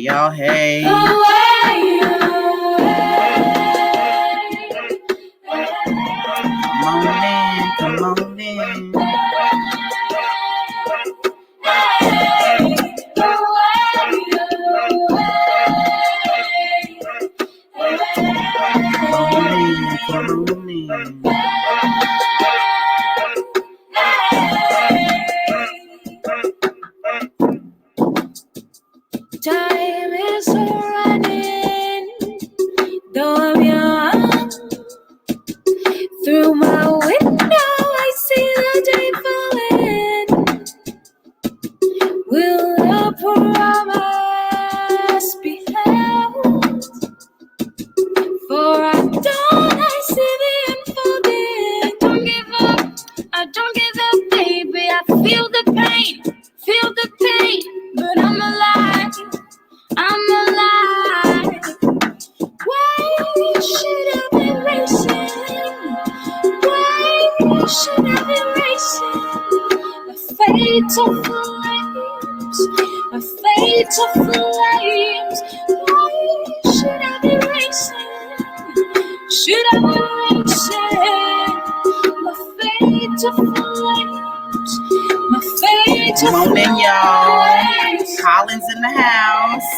y'all. Hey. Come on in. Come on in. Time is running, though I'm young. Through my window, I see the day falling. Will the promise be held? For I see the unfolding. Don't give up, I don't give up, baby. I feel the pain, but I'm alive. Why should I be racing? Why should I be racing? My fatal flames. Why should I be racing? Should I be racing? My fatal flames. Come on in, y'all. Holland's in the house.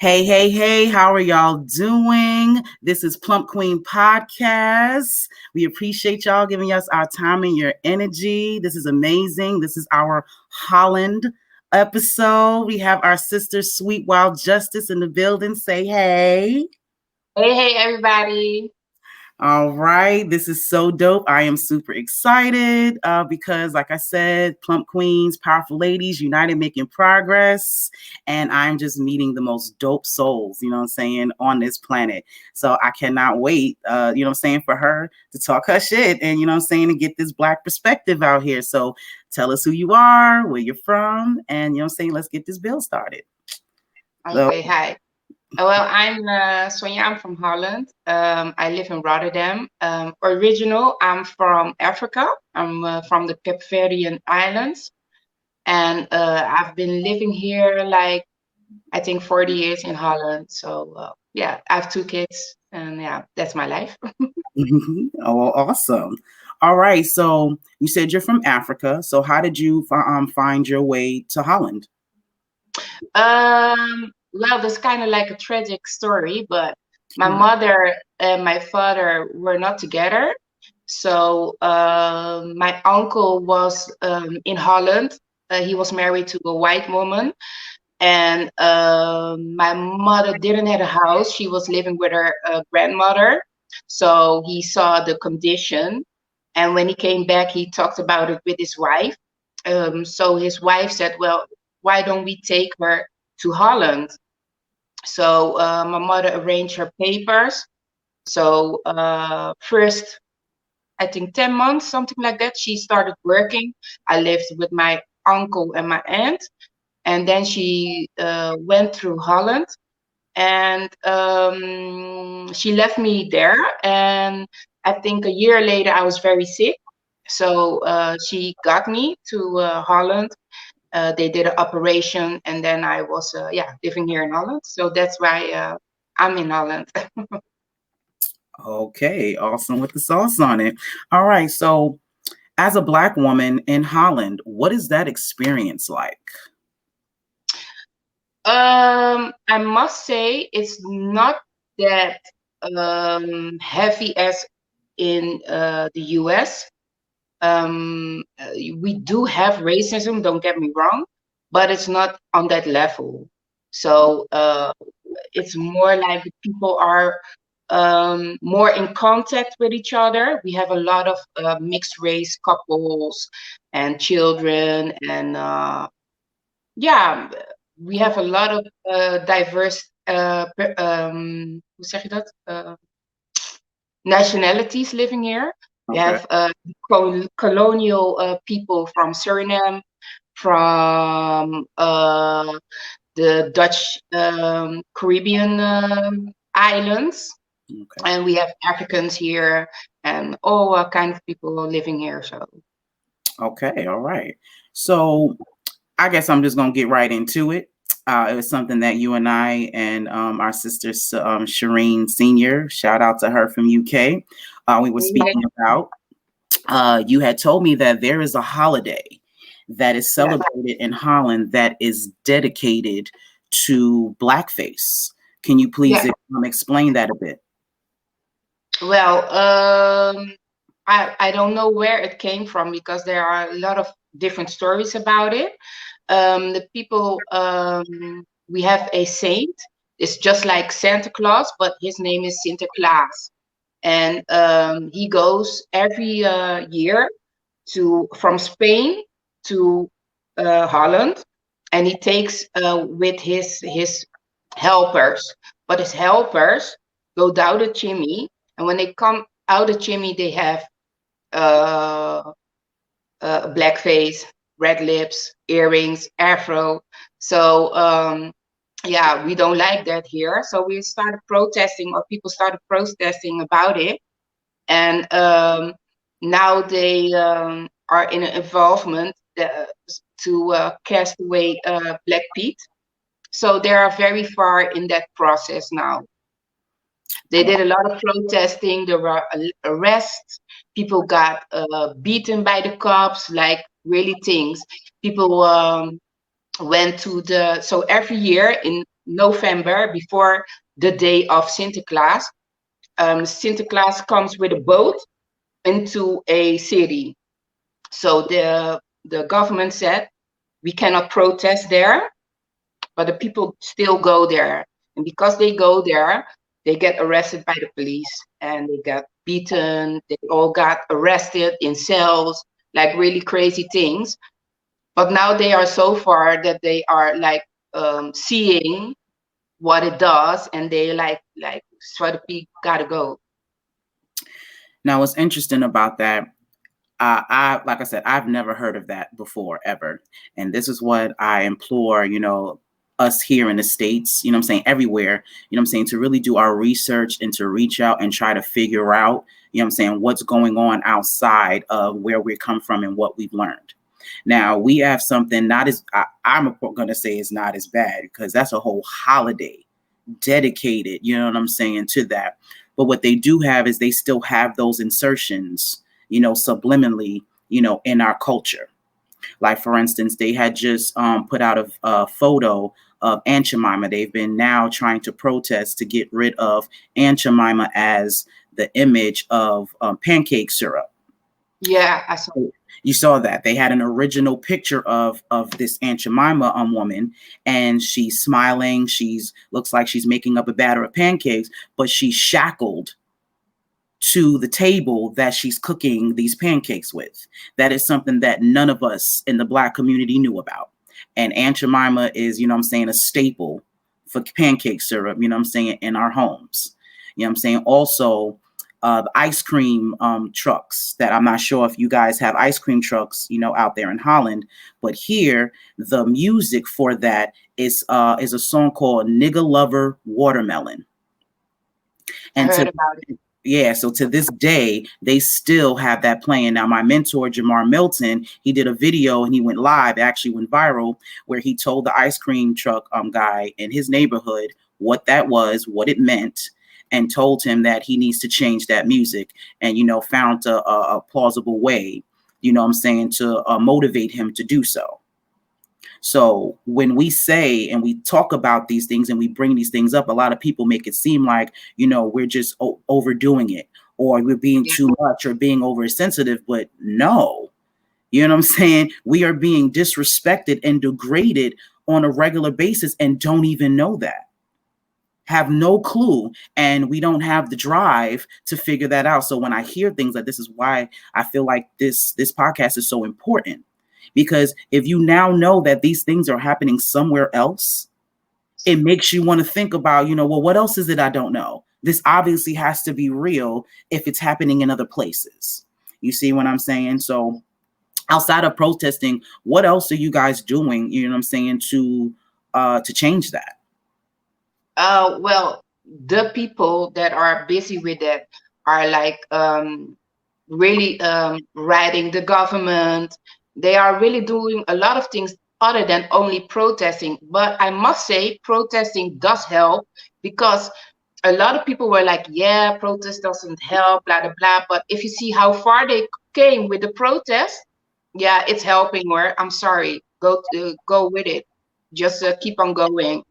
Hey, how are y'all doing? This is Plump Queen Podcast. We appreciate y'all giving us our time and your energy. This is amazing. This is our Holland episode. We have our sister Sweet Wild Justice in the building. Say hey. Hey, everybody. All right. This is so dope. I am super excited because, like I said, Plump Queens, powerful ladies, united, making progress. And I'm just meeting the most dope souls, you know what I'm saying, on this planet. So I cannot wait, you know what I'm saying, for her to talk her shit and, you know what I'm saying, to get this Black perspective out here. So tell us who you are, where you're from, and, you know what I'm saying, let's get this bill started. Okay, hi. Well, I'm Sonia. I'm from Holland. I live in Rotterdam. I'm from Africa. I'm from the Cape Verdean Islands. And I've been living here I think 40 years in Holland. So yeah, I have 2 kids and yeah, that's my life. Oh, awesome. All right. So you said you're from Africa. So how did you find your way to Holland? Well, that's kind of like a tragic story, but my mother and my father were not together. So my uncle was in Holland. He was married to a white woman. And my mother didn't have a house. She was living with her grandmother. So he saw the condition. And when he came back, he talked about it with his wife. So his wife said, well, why don't we take her to Holland? So my mother arranged her papers. So first, I think 10 months, something like that, she started working. I lived with my uncle and my aunt. And then she went through Holland. And she left me there. And I think a year later, I was very sick. So she got me to Holland. They did an operation, and then I was living here in Holland. So that's why I'm in Holland. Okay, awesome with the sauce on it. All right, so as a Black woman in Holland, what is that experience like? I must say it's not that heavy as in the US. We do have racism, don't get me wrong, but it's not on that level. So it's more like people are more in contact with each other. We have a lot of mixed race couples and children, and yeah, we have a lot of diverse, hoe zeg je dat? Nationalities living here. We Okay. have colonial people from Suriname, from the Dutch Caribbean islands, Okay. and we have Africans here, and all kind of people living here. So Okay. All right. So I guess I'm just gonna get right into it. It was something that you and I and our sister Shireen Senior, shout out to her from UK. We were yeah, speaking about. You had told me that there is a holiday that is yeah. celebrated in Holland that is dedicated to blackface. Can you please Yeah. explain that a bit? Well, I don't know where it came from because there are a lot of different stories about it. The people, we have a saint. It's just like Santa Claus, but his name is Sinterklaas, and he goes every year from Spain to Holland, and he takes with his helpers. But his helpers go down the chimney, and when they come out the chimney, they have uh, black face, red lips, earrings, afro. So yeah, we don't like that here. So we started protesting, or people started protesting about it, and now they are in an involvement to cast away Black Pete. So they are very far in that process now. They did a lot of protesting. There were arrests. People got beaten by the cops, like really things. People went to so every year in November, before the day of Sinterklaas, Sinterklaas comes with a boat into a city. So the government said we cannot protest there, but the people still go there. And because they go there, they get arrested by the police and they got beaten. They all got arrested in cells, like really crazy things. But now they are so far that they are like seeing what it does, and they like sort of gotta go. Now, what's interesting about that, I like I said, I've never heard of that before ever, and this is what I implore, us here in the States, I'm saying everywhere, I'm saying, to really do our research and to reach out and try to figure out, I'm saying, what's going on outside of where we come from and what we've learned. Now we have something not as I'm going to say is not as bad, because that's a whole holiday dedicated, you know what I'm saying, to that. But what they do have is they still have those insertions, subliminally, in our culture. Like, for instance, they had just put out a photo of Aunt Jemima. They've been now trying to protest to get rid of Aunt Jemima as the image of pancake syrup. Yeah, I saw. You saw that they had an original picture of this Aunt Jemima woman, and she's smiling. She's looks like she's making up a batter of pancakes, but she's shackled to the table that she's cooking these pancakes with. That is something that none of us in the Black community knew about. And Aunt Jemima is, I'm saying, a staple for pancake syrup, I'm saying, in our homes. I'm saying, also the ice cream trucks, that I'm not sure if you guys have ice cream trucks, out there in Holland, but here the music for that is a song called Nigga Lover Watermelon. And I heard about it. yeah, so to this day, they still have that playing. Now, my mentor, Jamar Milton, he did a video and he went live, actually went viral, where he told the ice cream truck guy in his neighborhood what that was, what it meant, and told him that he needs to change that music, and found a plausible way, to motivate him to do so. So when we say and we talk about these things and we bring these things up, a lot of people make it seem like, we're just overdoing it, or we're being Yeah. too much, or being oversensitive. But no, you know what I'm saying? We are being disrespected and degraded on a regular basis and don't even know that. Have no clue, and we don't have the drive to figure that out. So when I hear things like this, is why I feel like this podcast is so important. Because if you now know that these things are happening somewhere else, it makes you want to think about, well, what else is it I don't know? This obviously has to be real if it's happening in other places. You see what I'm saying? So outside of protesting, what else are you guys doing, to change that? Well, the people that are busy with that are like really writing the government. They are really doing a lot of things other than only protesting. But I must say, protesting does help, because a lot of people were like, yeah, protest doesn't help, blah, blah, blah. But if you see how far they came with the protest, yeah, it's helping. Or I'm sorry, go with it. Just keep on going.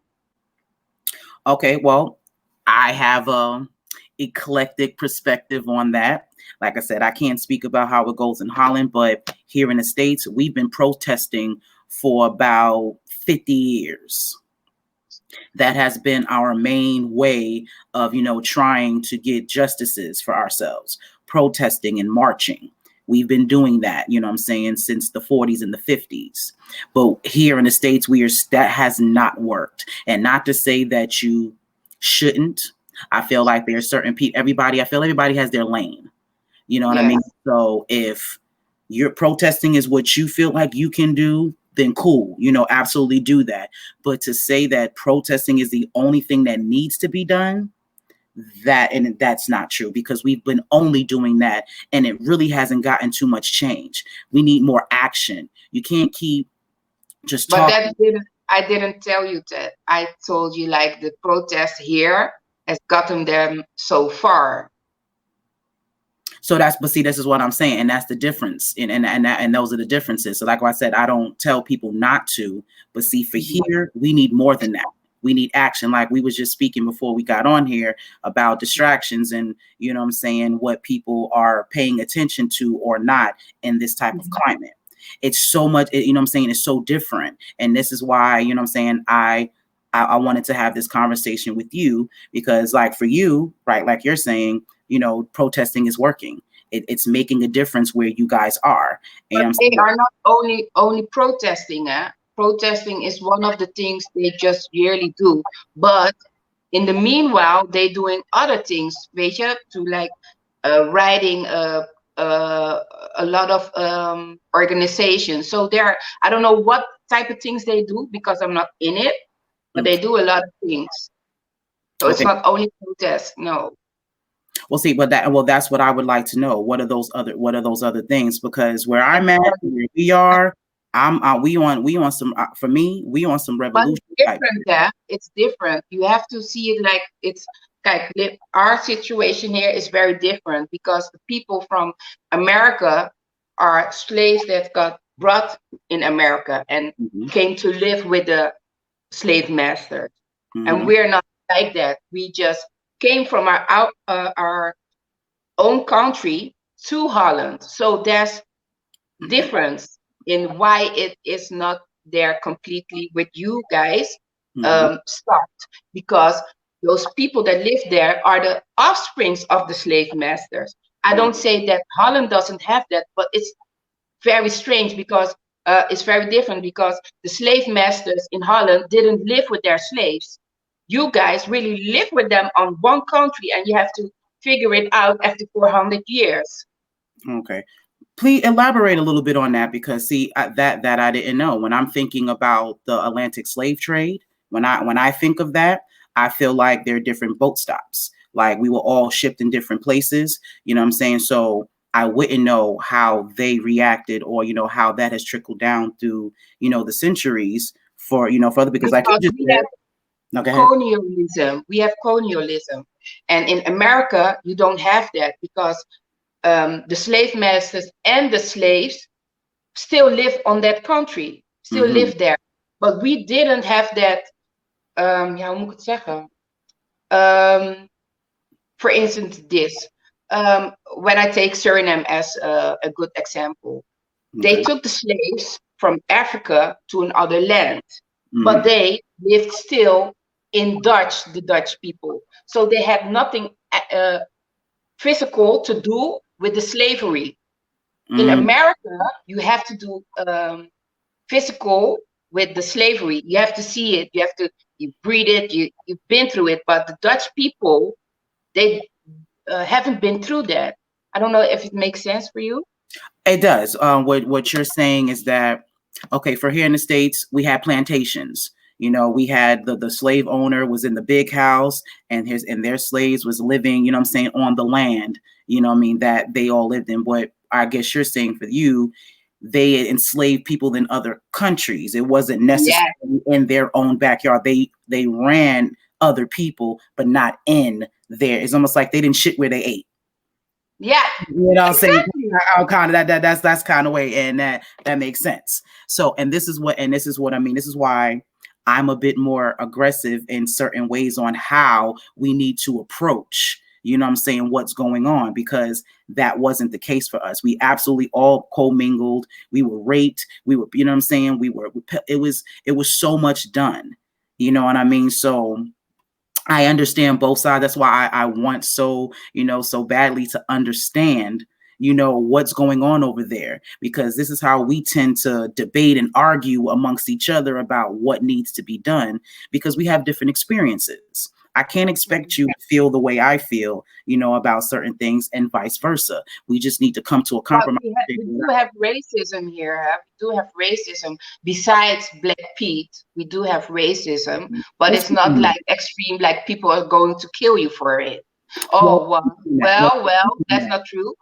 Okay, well, I have a eclectic perspective on that. Like I said, I can't speak about how it goes in Holland, but here in the States, we've been protesting for about 50 years. That has been our main way of, trying to get justices for ourselves, protesting and marching. We've been doing that, since the 40s and the 50s. But here in the States, that has not worked. And not to say that you shouldn't. I feel like there's certain people, I feel everybody has their lane. You know what I Yes. mean? So if you're protesting is what you feel like you can do, then cool, absolutely do that. But to say that protesting is the only thing that needs to be done, that's not true, because we've been only doing that and it really hasn't gotten too much change. We need more action. You can't keep just But talking. I didn't tell you that. I told you like the protest here has gotten them so far. So but see, this is what I'm saying, and that's the difference, and those are the differences. So, like I said, I don't tell people not to, but see, for here, we need more than that. We need action. Like we was just speaking before we got on here about distractions, and what people are paying attention to or not in this type of climate. It's so much, it's so different, and this is why, I wanted to have this conversation with you, because like for you, right, like you're saying, protesting is working. It's making a difference where you guys are. But And they are not only protesting. Protesting is one of the things they just yearly do. But in the meanwhile, they doing other things, weet je, to like writing a lot of organizations. So I don't know what type of things they do, because I'm not in it, but they do a lot of things. So it's not only protest, no. Well, see, that's what I would like to know. What are those other things? Because where I'm at, where we are, we on some. For me, we on some But revolution. it's different, yeah. It's different. You have to see it like it's like our situation here is very different, because the people from America are slaves that got brought in America and came to live with the slave masters. And we're not like that. We just came from our own country to Holland. So there's difference in why it is not there completely with you guys start, because those people that live there are the offsprings of the slave masters. I don't say that Holland doesn't have that, but it's very strange, because it's very different, because the slave masters in Holland didn't live with their slaves. You guys really live with them on one country, and you have to figure it out after 400 years. Okay. Please elaborate a little bit on that, because see, that I didn't know. When I'm thinking about the Atlantic slave trade, when I think of that, I feel like there are different boat stops. Like we were all shipped in different places. You know what I'm saying? So I wouldn't know how they reacted, or how that has trickled down through the centuries for other, because like you just said. No, go ahead. Colonialism. We have colonialism, and in America, you don't have that because the slave masters and the slaves still live on that country, still Mm-hmm. live there. But we didn't have that. Ja, hoe moet ik het zeggen? For instance, this. When I take Suriname as a good example, they Okay. took the slaves from Africa to another land, but Mm-hmm. they lived still in Dutch, the Dutch people. So they had nothing physical to do with the slavery. In Mm-hmm. America, you have to do physical with the slavery. You have to see it. You have to you breathe it. You've been through it. But the Dutch people, they haven't been through that. I don't know if it makes sense for you. It does. What you're saying is that, okay, for here in the States, we had plantations. We had the slave owner was in the big house, and their slaves was living, I'm saying, on the land, I mean, that they all lived in. What I guess you're saying for you, they enslaved people in other countries. It wasn't Yeah, necessarily in their own backyard. They ran other people, but not in there. It's almost like they didn't shit where they ate. yeah, I'm saying? exactly. How kind of that's kind of way, and that makes sense. So, and this is what I mean. This is why I'm a bit more aggressive in certain ways on how we need to approach, I'm saying, what's going on, because that wasn't the case for us. We absolutely all commingled. We were raped. We were, I'm saying, it was so much done. You know what I mean? So I understand both sides. That's why I want so badly to understand, what's going on over there, because this is how we tend to debate and argue amongst each other about what needs to be done, because we have different experiences. I can't expect you to feel the way I feel, about certain things, and vice versa. We just need to come to a But compromise. we do have racism here. Huh? We do have racism. Besides Black Pete, we do have racism, but Let's it's keep not doing like extreme, like people are going to kill you for it. that. Well, Oh, well, let's keep doing that. Well, well, let's well, keep doing that's that. not true.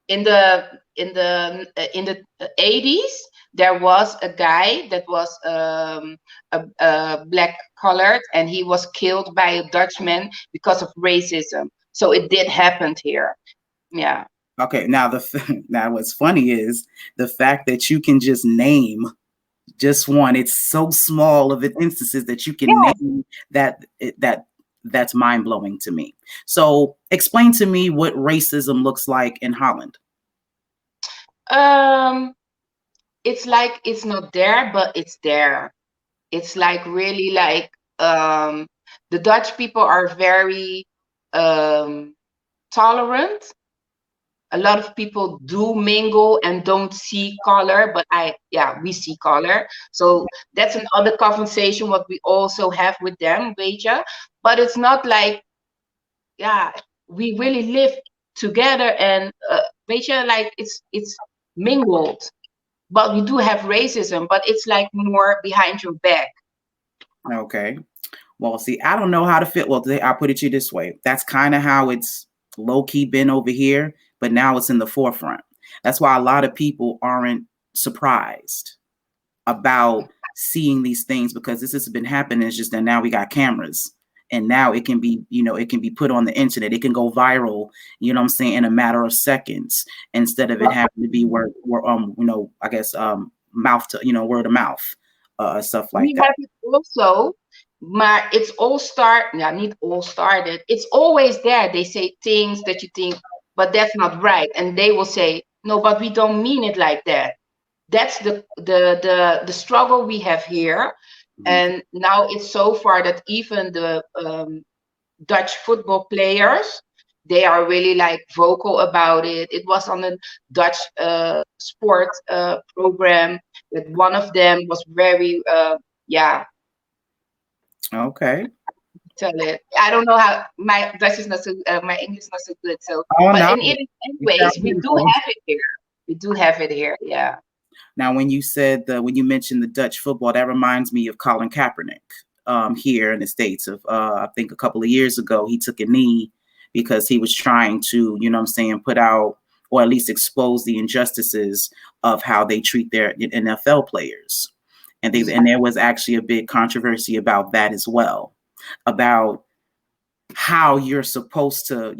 In the 80s, there was a guy that was a black colored, and he was killed by a Dutchman because of racism. So it did happen here. Yeah. Okay, now now what's funny is the fact that you can just name just one. It's so small of an instances that you can Yes. name that's mind blowing to me. So explain to me what racism looks like in Holland. Um, it's like it's not there, but it's there. It's like really like the Dutch people are very um tolerant. A lot of people do mingle and don't see color, but yeah, we see color. So that's another conversation what we also have with them, Beja. But it's not like, yeah, we really live together and Beja, like it's mingled. But we do have racism, but it's like more behind your back. Okay. Well, see, I don't know how to fit. Well, I'll put it to you this way. That's kind of how it's low key been over here, but now it's in the forefront. That's why a lot of people aren't surprised about seeing these things, because this has been happening. It's just that now we got cameras, and now it can be, it can be put on the internet. It can go viral, I'm saying, in a matter of seconds, instead of it having to be I guess, mouth to, word of mouth, stuff like We that. have it also, maar it's all yeah, not all started. It's always there. They say things that you think, but that's not right. And they will say, no, but we don't mean it like that. That's the struggle we have here. Okay. And now it's so far that even the Dutch football players, they are really like vocal about it. It was on a Dutch sport program that one of them was very yeah, Okay. tell it. I don't know how my Dutch is not so my English is not so good. So, Oh but no, you sound anyways, we do beautiful. have it here. We do have it here. Yeah. Now, when you mentioned the Dutch football, that reminds me of Colin Kaepernick, here in the States. Of I think a couple of years ago, he took a knee because he was trying to, what I'm saying, put out, or at least expose the injustices of how they treat their NFL players, and there was actually a big controversy about that as well. about how you're supposed to,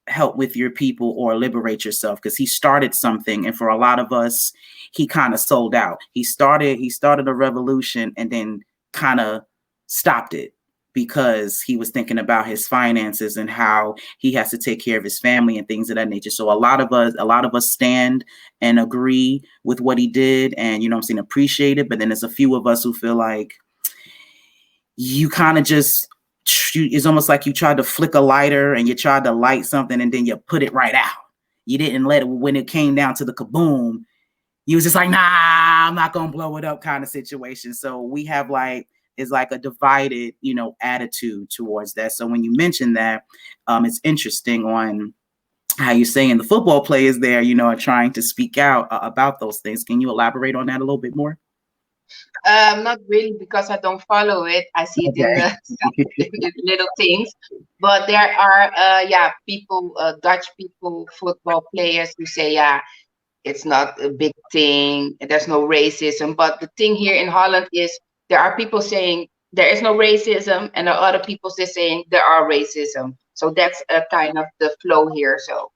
help with your people or liberate yourself, because he started something, and for a lot of us, he kind of sold out. He started a revolution and then kind of stopped it because he was thinking about his finances and how he has to take care of his family and things of that nature. So a lot of us stand and agree with what he did, and I'm saying, appreciate it. But then there's a few of us who feel like you kind of just, it's almost like you tried to flick a lighter and you tried to light something and then you put it right out. You didn't let it, when it came down to the kaboom, you was just like, nah, I'm not gonna blow it up kind of situation. So we have like, is like a divided, attitude towards that. So when you mention that, it's interesting on how you're saying the football players there, are trying to speak out about those things. Can you elaborate on that a little bit more? Not really, because I don't follow it. I see it in the, in the little things. But there are, yeah, people, Dutch people, football players who say, yeah, it's not a big thing. There's no racism. But the thing here in Holland is there are people saying there is no racism, and there are other people saying there are racism. So that's a kind of the flow here. So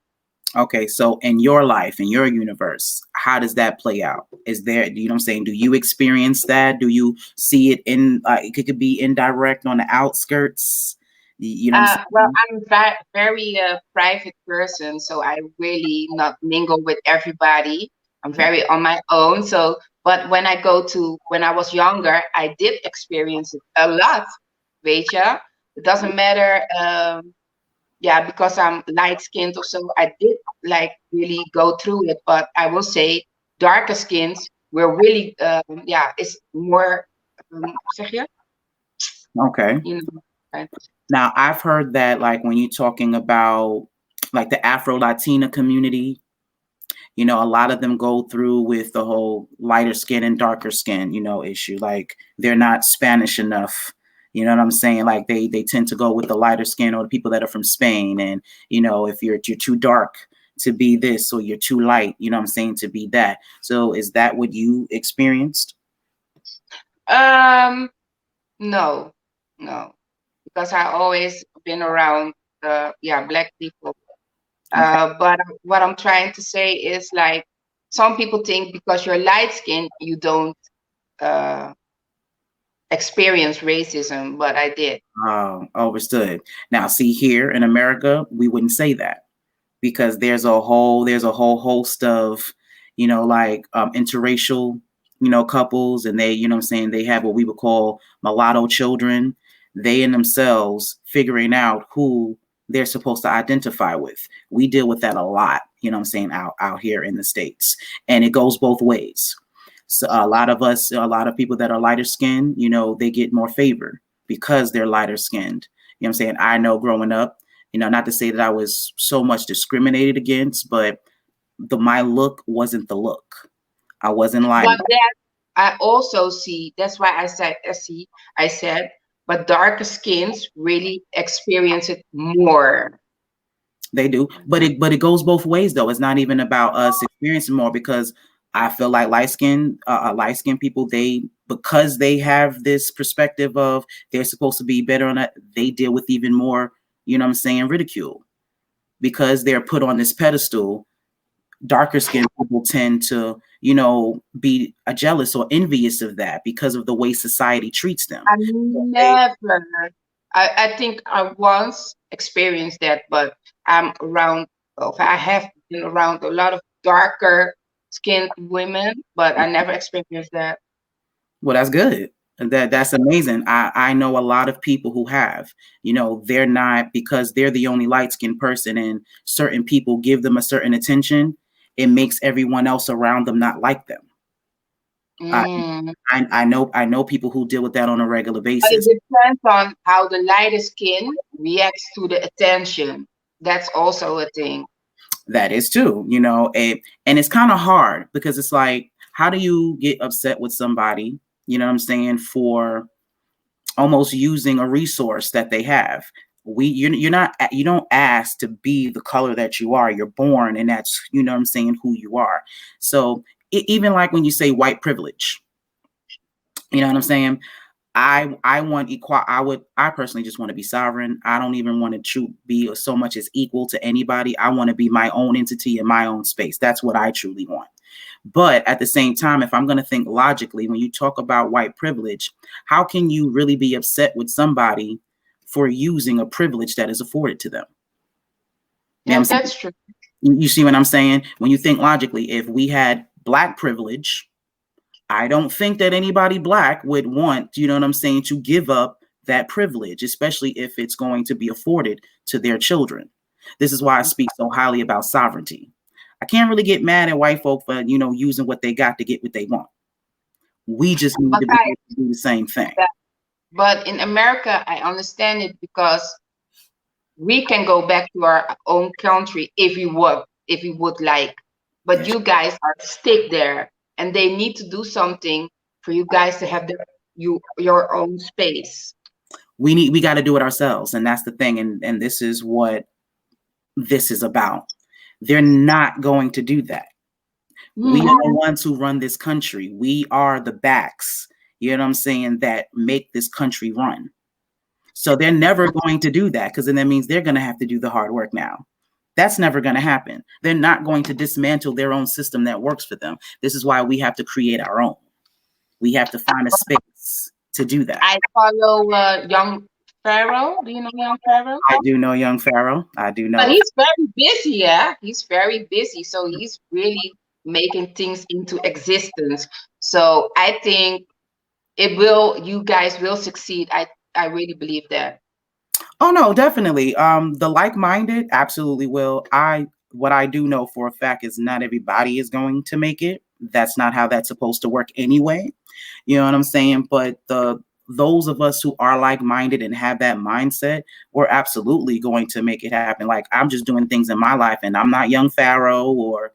Okay, so in your life, in your universe, how does that play out? Is there, you know what I'm saying? Do you experience that? Do you see it in, it could be indirect on the outskirts? You know what I'm well, saying? I'm very private person, so I really not mingle with everybody. I'm very on my own. So, but when I go to when I was younger, I did experience it a lot. Weet je? It doesn't matter. Yeah, because I'm light skinned or so, I did like really go through it. But I will say, darker skins were really, yeah, it's more, zeg je? Okay. You know, right? Now, I've heard that, like, when you're talking about like the Afro Latina community, a lot of them go through with the whole lighter skin and darker skin, issue. Like, they're not Spanish enough. You know what I'm saying? Like, they tend to go with the lighter skin, or the people that are from Spain. And, if you're too dark to be this, or you're too light, I'm saying, to be that. So is that what you experienced? Um, no, no, because I always been around yeah, black people. Okay. But what I'm trying to say is like some people think because you're light skinned you don't uh experience racism, but I did. Understood. Now, see, here in America, we wouldn't say that, because there's a whole host of, like, interracial, couples, and they, what I'm saying, they have what we would call mulatto children. They in themselves figuring out who they're supposed to identify with. We deal with that a lot, what I'm saying, out here in the States. And it goes both ways. So a lot of people that are lighter skinned, they get more favor because they're lighter skinned. You know what I'm saying? I know growing up, not to say that I was so much discriminated against, but my look wasn't the look. I wasn't like, But that I also see. That's why I said, but darker skins really experience it more. they do. But it goes both ways though. It's not even about us experiencing more, because I feel like light skinned people, because they have this perspective of they're supposed to be better on that, they deal with even more, what I'm saying, ridicule, because they're put on this pedestal. Darker skinned people tend to, be jealous or envious of that because of the way society treats them. I So they, never. I think I once experienced that, but I'm around. Well, I have been around a lot of darker skinned women, but I never experienced that. well, that's good. That's amazing. I know a lot of people who have, they're not, because they're the only light skinned person, and certain people give them a certain attention. It makes everyone else around them not like them. I, Mm. I know people who deal with that on a regular But it basis. depends on how the lighter skin reacts to the attention. That's also a thing. That is too, and it's kind of hard, because it's like, how do you get upset with somebody, what I'm saying, for almost using a resource that they have? You don't ask to be the color that you are. You're born, and that's, what I'm saying, who you are. So even like when you say white privilege, what I'm saying, I want equal. I personally just want to be sovereign. I don't even want to be so much as equal to anybody. I want to be my own entity in my own space. That's what I truly want. But at the same time, if I'm going to think logically, when you talk about white privilege, how can you really be upset with somebody for using a privilege that is afforded to them? You know Yeah, what I'm saying? that's true. You see what I'm saying? When you think logically, if we had Black privilege, I don't think that anybody Black would want, you know what I'm saying, to give up that privilege, especially if it's going to be afforded to their children. This is why I speak so highly about sovereignty. I can't really get mad at white folk for, using what they got to get what they want. We just need But to be able to do the same thing. but in America, I understand it because we can go back to our own country if we would like. But Yes. you guys are stick there, and they need to do something for you guys to have your own space. We got to do it ourselves, and that's the thing. And this is what this is about. They're not going to do that. We are the ones who run this country. We are the backs, you know what I'm saying, that make this country run. So they're never going to do that, because then that means they're going to have to do the hard work now. That's never going to happen. They're not going to dismantle their own system that works for them. This is why we have to create our own. We have to find a space to do that. I follow Young Pharaoh. Do you know Young Pharaoh? I do know Young Pharaoh. I do know. But he's very busy, yeah. He's very busy, so he's really making things into existence. So I think you guys will succeed. I really believe that. Oh no, definitely. The like-minded absolutely will. What I do know for a fact is not everybody is going to make it. That's not how that's supposed to work anyway. You know what I'm saying? But those of us who are like-minded and have that mindset, we're absolutely going to make it happen. Like, I'm just doing things in my life, and I'm not Young Pharaoh or,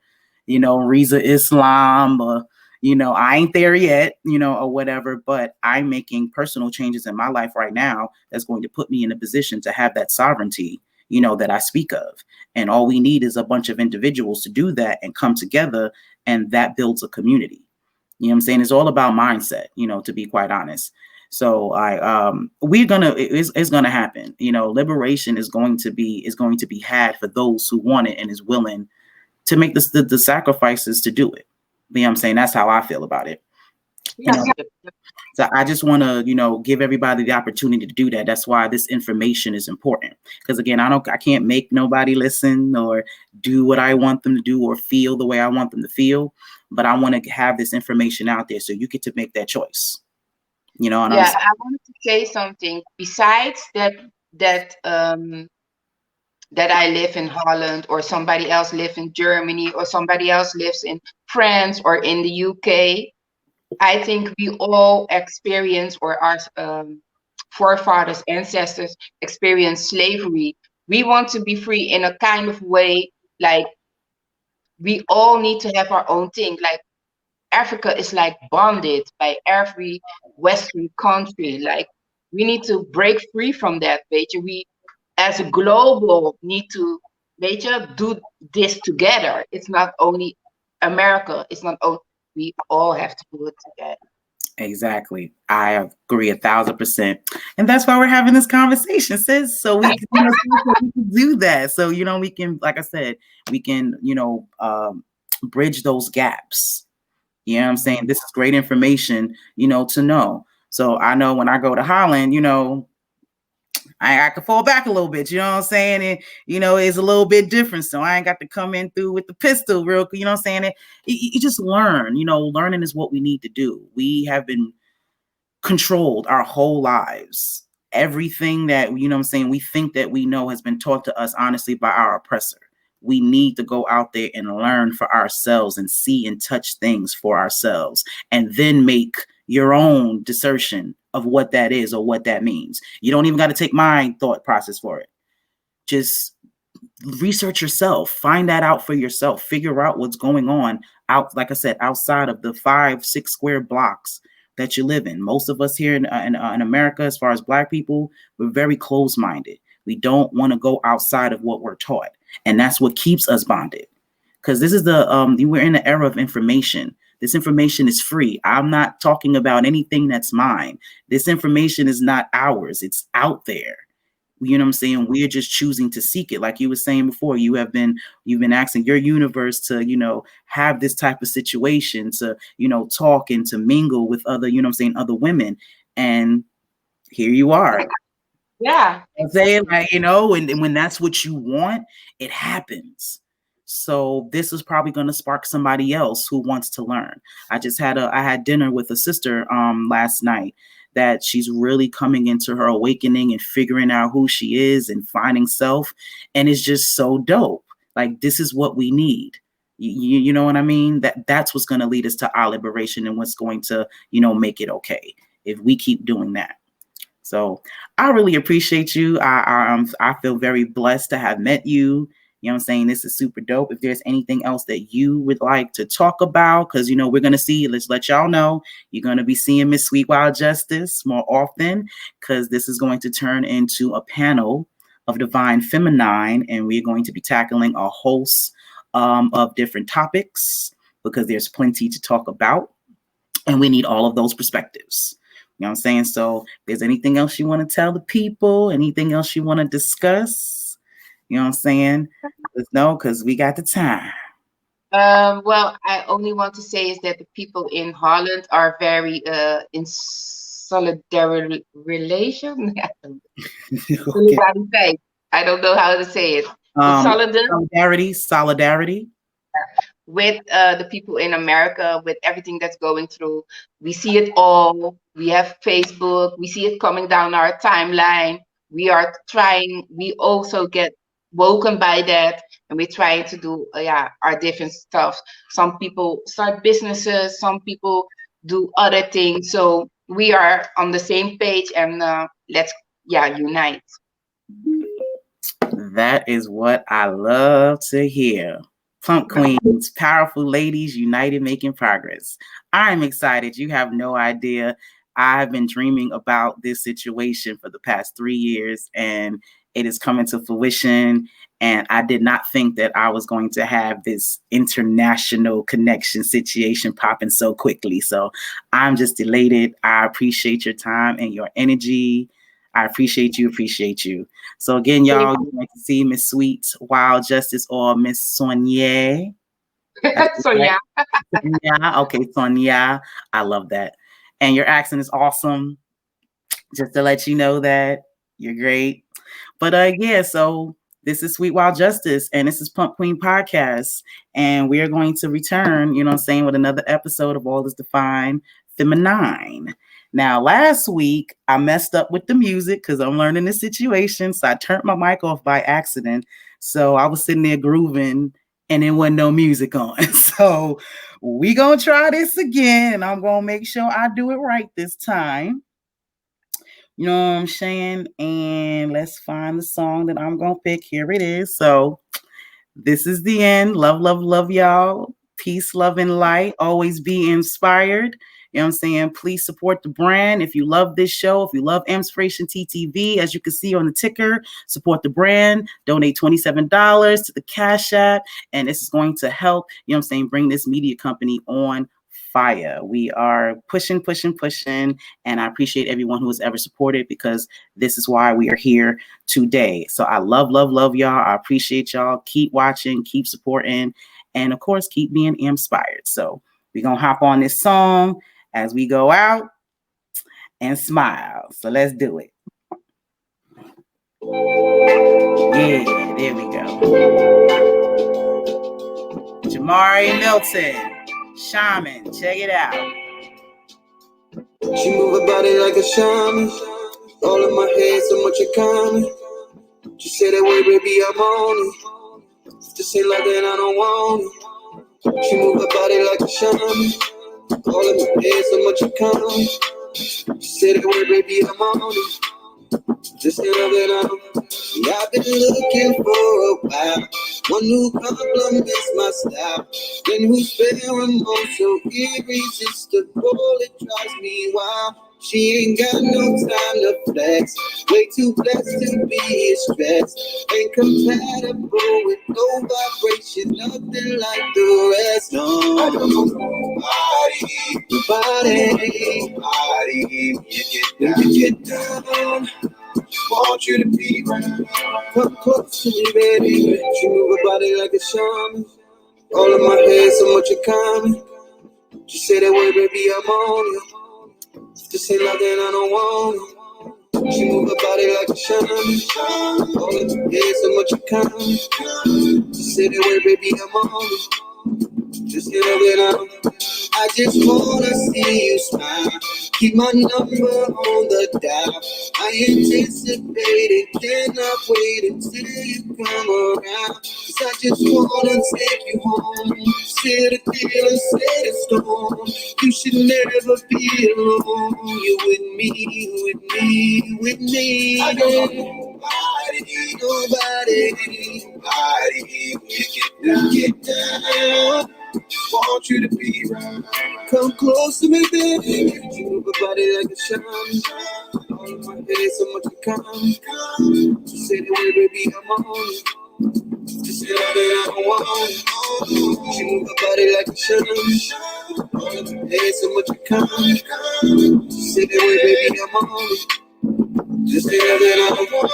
Riza Islam, or, I ain't there yet, or whatever, but I'm making personal changes in my life right now that's going to put me in a position to have that sovereignty, that I speak of. And all we need is a bunch of individuals to do that and come together, and that builds a community. You know what I'm saying? It's all about mindset, to be quite honest. So it's gonna happen. Liberation is going to be had for those who want it and is willing to make the sacrifices to do it. You know what I'm saying? That's how I feel about it. Yeah. So I just want to, give everybody the opportunity to do that. That's why this information is important. Because again, I can't make nobody listen or do what I want them to do or feel the way I want them to feel. But I want to have this information out there so you get to make that choice. I wanted to say something. Besides that I live in Holland, or somebody else lives in Germany, or somebody else lives in France or in the UK, I think we all experience, or our forefathers, ancestors experienced slavery. We want to be free in a kind of way, like we all need to have our own thing. Like Africa is like bonded by every Western country. Like we need to break free from that, we as a global need to do this together. It's not only America. It's not only, we all have to do it together. Exactly. I agree 1,000%. And that's why we're having this conversation, sis. So we can do that. So, we can, like I said, we can, bridge those gaps. You know what I'm saying? This is great information, to know. So I know when I go to Holland, I can fall back a little bit, you know what I'm saying? And, it's a little bit different. So I ain't got to come in through with the pistol real, you know what I'm saying? You just learn, learning is what we need to do. We have been controlled our whole lives. Everything that, what I'm saying, we think that we know has been taught to us, honestly, by our oppressor. We need to go out there and learn for ourselves and see and touch things for ourselves, and then make your own discernment of what that is or what that means. You don't even got to take my thought process for it. Just research yourself, find that out for yourself, figure out what's going on out, like I said, outside of the 5-6 square blocks that you live in. Most of us here in America, as far as Black people, we're very closed-minded. We don't want to go outside of what we're taught. And that's what keeps us bonded. Because this is we're in the era of information. This information is free. I'm not talking about anything that's mine. This information is not ours. It's out there. You know what I'm saying? We're just choosing to seek it. Like you were saying before, you've been asking your universe to, have this type of situation to, talk and to mingle with other, other women. And here you are. Yeah. I'm saying, like, and when that's what you want, it happens. So this is probably going to spark somebody else who wants to learn. I had dinner with a sister last night that she's really coming into her awakening and figuring out who she is and finding self. And it's just so dope. Like, this is what we need. You know what I mean? That's what's going to lead us to our liberation and what's going to, make it okay if we keep doing that. So I really appreciate you. I feel very blessed to have met you. You know what I'm saying? This is super dope. If there's anything else that you would like to talk about, because, we're going to see, let's let y'all know, you're going to be seeing Miss Sweet Wild Justice more often, because this is going to turn into a panel of Divine Feminine, and we're going to be tackling a host of different topics, because there's plenty to talk about, and we need all of those perspectives. You know what I'm saying? So if there's anything else you want to tell the people, anything else you want to discuss, you know what I'm saying? Let's know, because we got the time. Well, I only want to say is that the people in Holland are very in solidarity relation. Okay. I don't know how to say it. Solidarity. With the people in America, with everything that's going through. We see it all. We have Facebook. We see it coming down our timeline. We are trying. We also get woken by that, and we're trying to do our different stuff. Some people start businesses. Some people do other things. So we are on the same page, and let's unite. That is what I love to hear. Plump Queens, powerful ladies, united, making progress. I'm excited. You have no idea. I've been dreaming about this situation for the past 3 years, and it is coming to fruition. And I did not think that I was going to have this international connection situation popping so quickly. So I'm just elated. I appreciate your time and your energy. I appreciate you. So again, y'all, you like to see Miss Sweet Wild Justice or Miss Sonia. Sonia. Okay, Sonia. I love that. And your accent is awesome. Just to let you know that you're great. But so this is Sweet Wild Justice, and this is Pump Queen Podcast. And we are going to return, with another episode of All Is Divine Feminine. Now, last week, I messed up with the music because I'm learning the situation. So I turned my mic off by accident. So I was sitting there grooving and there wasn't no music on. So we going to try this again. I'm going to make sure I do it right this time. You know what I'm saying? And let's find the song that I'm going to pick. Here it is. So this is the end. Love, love, love, y'all. Peace, love, and light. Always be inspired. You know what I'm saying? Please support the brand. If you love this show, if you love Inspiration TTV, as you can see on the ticker, support the brand, donate $27 to the Cash App. And this is going to help, bring this media company on fire. We are pushing. And I appreciate everyone who has ever supported, because this is why we are here today. So I love, love, love y'all. I appreciate y'all. Keep watching, keep supporting, and of course, keep being inspired. So we're going to hop on this song as we go out and smile. So let's do it. Yeah, there we go. Jamari Milton, Shaman, check it out. She move her body like a shaman. All in my head, so much in common. She say that way, baby, I'm on it. Just ain't like that, I don't want it. She move her body like a shaman. All in my head, so much in common. She say that way, baby, I'm on it. Just ain't like that, I don't. I've been looking for a while. One who compliments my style, then who's pheromones so irresistible, it drives me wild. She ain't got no time to flex, way too blessed to be stressed. Ain't compatible with no vibration, nothing like the rest. No, body. When you get down, want you to be right. Come close to me, baby. You move a body like a shaman. All in my head, so much in common. Just say that word, baby, I'm on you. Just say nothing, I don't want it. She move her body like a shaman. All in my head, so much in common. Just say that word, baby, I'm on you. Just say nothing, I don't. I just wanna see you smile. Keep my number on the dial. I anticipated, cannot wait until you come around. 'Cause I just wanna take you home. Sit a deal and set a stone. You should never be alone. You with me, with me, with me. I don't nobody. Get down. Want you to be right. Come close to me, baby. You move a body like a shaman. All in my head, so much in common. Just say the word, baby, I'm on it. Just say that I don't want it. She move her body like a shaman. All in my head, so much in common. Just say the word, baby, I'm on it. Just say that I don't want it.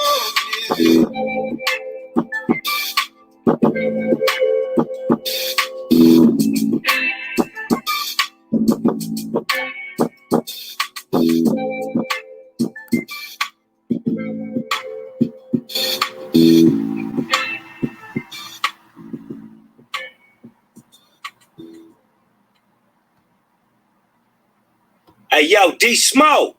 Hey, yo, D Smoke.